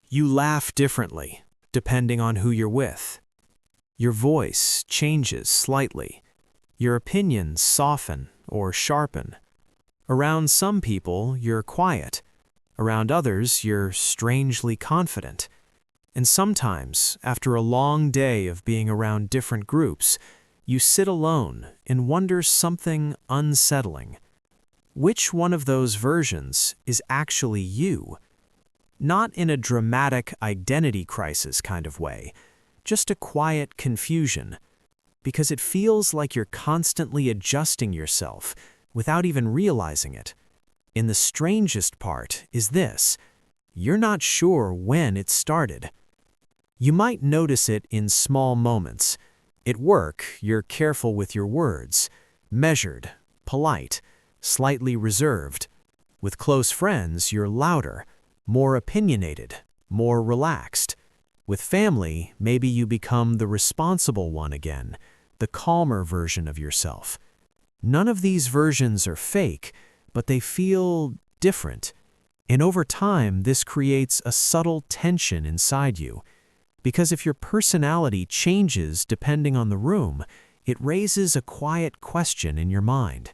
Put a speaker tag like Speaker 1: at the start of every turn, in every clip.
Speaker 1: You laugh differently, depending on who you're with. Your voice changes slightly. Your opinions soften or sharpen. Around some people, you're quiet. Around others, you're strangely confident. And sometimes, after a long day of being around different groups, you sit alone and wonder something unsettling. Which one of those versions is actually you? Not in a dramatic identity crisis kind of way, just a quiet confusion, because it feels like you're constantly adjusting yourself without even realizing it. And the strangest part is this: you're not sure when it started. You might notice it in small moments. At work, you're careful with your words, measured, polite, slightly reserved. With close friends, you're louder, more opinionated, more relaxed. With family, maybe you become the responsible one again, the calmer version of yourself. None of these versions are fake, but they feel different. And over time, this creates a subtle tension inside you. Because if your personality changes depending on the room, it raises a quiet question in your mind.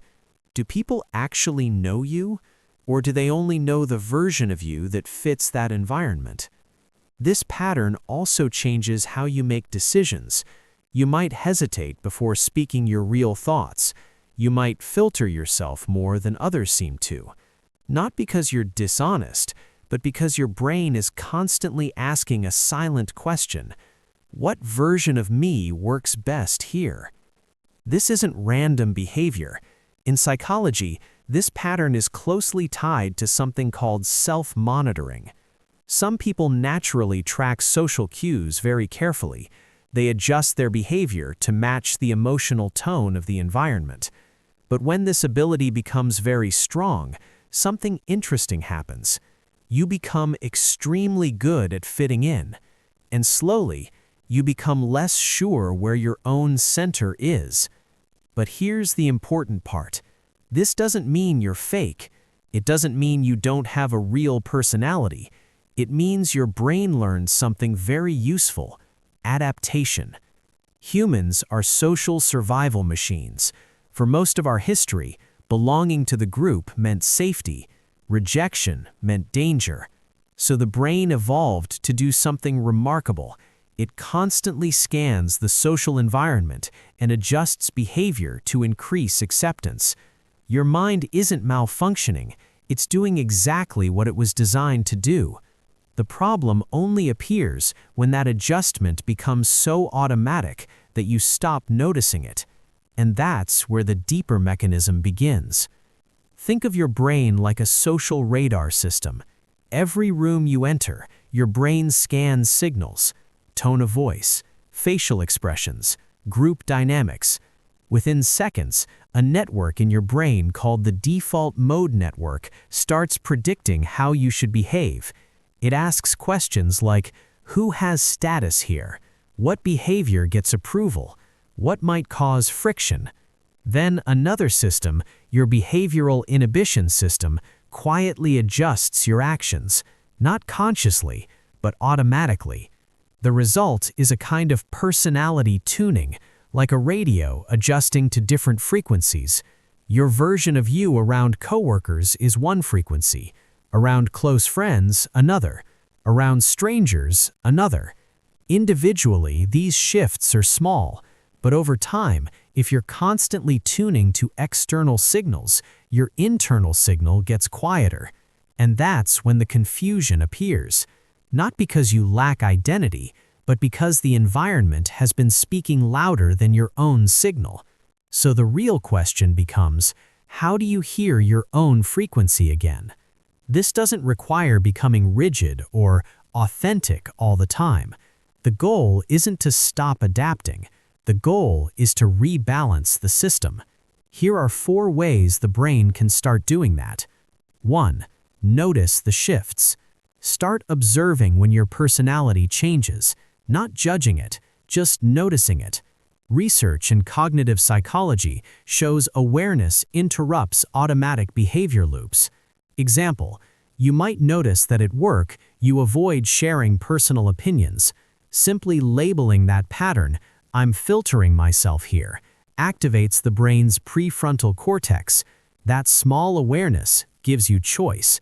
Speaker 1: Do people actually know you? Or do they only know the version of you that fits that environment? This pattern also changes how you make decisions. You might hesitate before speaking your real thoughts. You might filter yourself more than others seem to. Not because you're dishonest, but because your brain is constantly asking a silent question. What version of me works best here? This isn't random behavior. In psychology, this pattern is closely tied to something called self-monitoring. Some people naturally track social cues very carefully. They adjust their behavior to match the emotional tone of the environment. But when this ability becomes very strong, something interesting happens. You become extremely good at fitting in, and slowly, you become less sure where your own center is. But here's the important part. This doesn't mean you're fake. It doesn't mean you don't have a real personality. It means your brain learned something very useful: adaptation. Humans are social survival machines. For most of our history, belonging to the group meant safety. Rejection meant danger. So the brain evolved to do something remarkable. It constantly scans the social environment and adjusts behavior to increase acceptance. Your mind isn't malfunctioning. It's doing exactly what it was designed to do. The problem only appears when that adjustment becomes so automatic that you stop noticing it. And that's where the deeper mechanism begins. Think of your brain like a social radar system. Every room you enter, your brain scans signals: tone of voice, facial expressions, group dynamics. Within seconds, a network in your brain called the default mode network starts predicting how you should behave. It asks questions like, who has status here? What behavior gets approval? What might cause friction? Then another system, your behavioral inhibition system, quietly adjusts your actions, not consciously, but automatically. The result is a kind of personality tuning, like a radio adjusting to different frequencies. Your version of you around coworkers is one frequency, around close friends, another, around strangers, another. Individually, these shifts are small, but over time, if you're constantly tuning to external signals, your internal signal gets quieter. And that's when the confusion appears. Not because you lack identity, but because the environment has been speaking louder than your own signal. So the real question becomes, how do you hear your own frequency again? This doesn't require becoming rigid or authentic all the time. The goal isn't to stop adapting. The goal is to rebalance the system. Here are 4 ways the brain can start doing that. 1. Notice the shifts. Start observing when your personality changes, not judging it, just noticing it. Research in cognitive psychology shows awareness interrupts automatic behavior loops. Example, You might notice that at work, you avoid sharing personal opinions. Simply labeling that pattern, "I'm filtering myself here," activates the brain's prefrontal cortex. That small awareness gives you choice.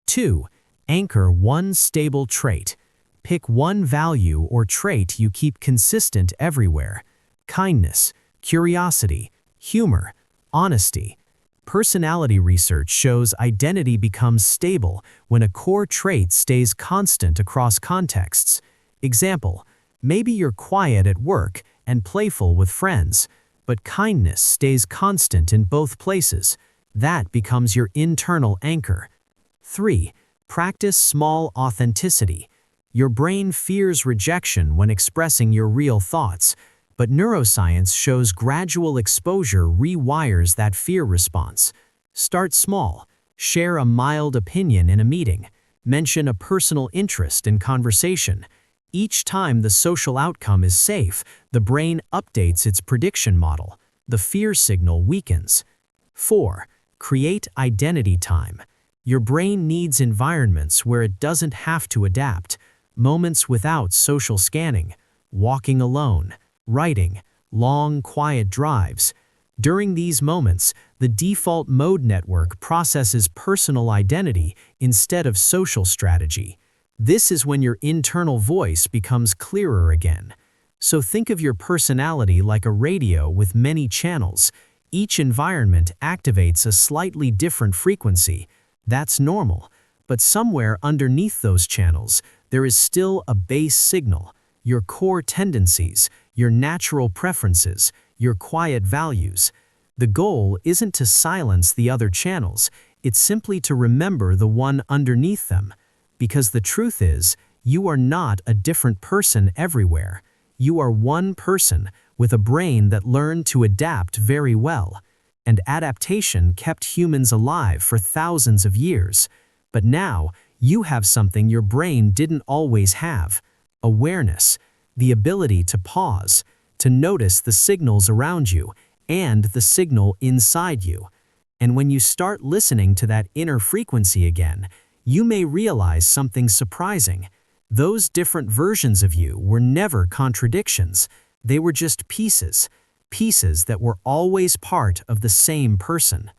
Speaker 1: 2. Anchor one stable trait. Pick one value or trait you keep consistent everywhere. Kindness, curiosity, humor, honesty. Personality research shows identity becomes stable when a core trait stays constant across contexts. Example, maybe you're quiet at work and playful with friends, but kindness stays constant in both places. That becomes your internal anchor. 3. Practice small authenticity. Your brain fears rejection when expressing your real thoughts, but neuroscience shows gradual exposure rewires that fear response. Start small. Share a mild opinion in a meeting. Mention a personal interest in conversation. Each time the social outcome is safe, the brain updates its prediction model. The fear signal weakens. 4. Create identity time. Your brain needs environments where it doesn't have to adapt. Moments without social scanning. Walking alone. Writing. Long, quiet drives. During these moments, the default mode network processes personal identity instead of social strategy. This is when your internal voice becomes clearer again. So think of your personality like a radio with many channels. Each environment activates a slightly different frequency. That's normal. But somewhere underneath those channels, there is still a base signal. Your core tendencies, your natural preferences, your quiet values. The goal isn't to silence the other channels, it's simply to remember the one underneath them. Because the truth is, you are not a different person everywhere. You are one person with a brain that learned to adapt very well. And adaptation kept humans alive for thousands of years. But now, you have something your brain didn't always have: awareness, the ability to pause, to notice the signals around you and the signal inside you. And when you start listening to that inner frequency again, you may realize something surprising. Those different versions of you were never contradictions. They were just pieces that were always part of the same person.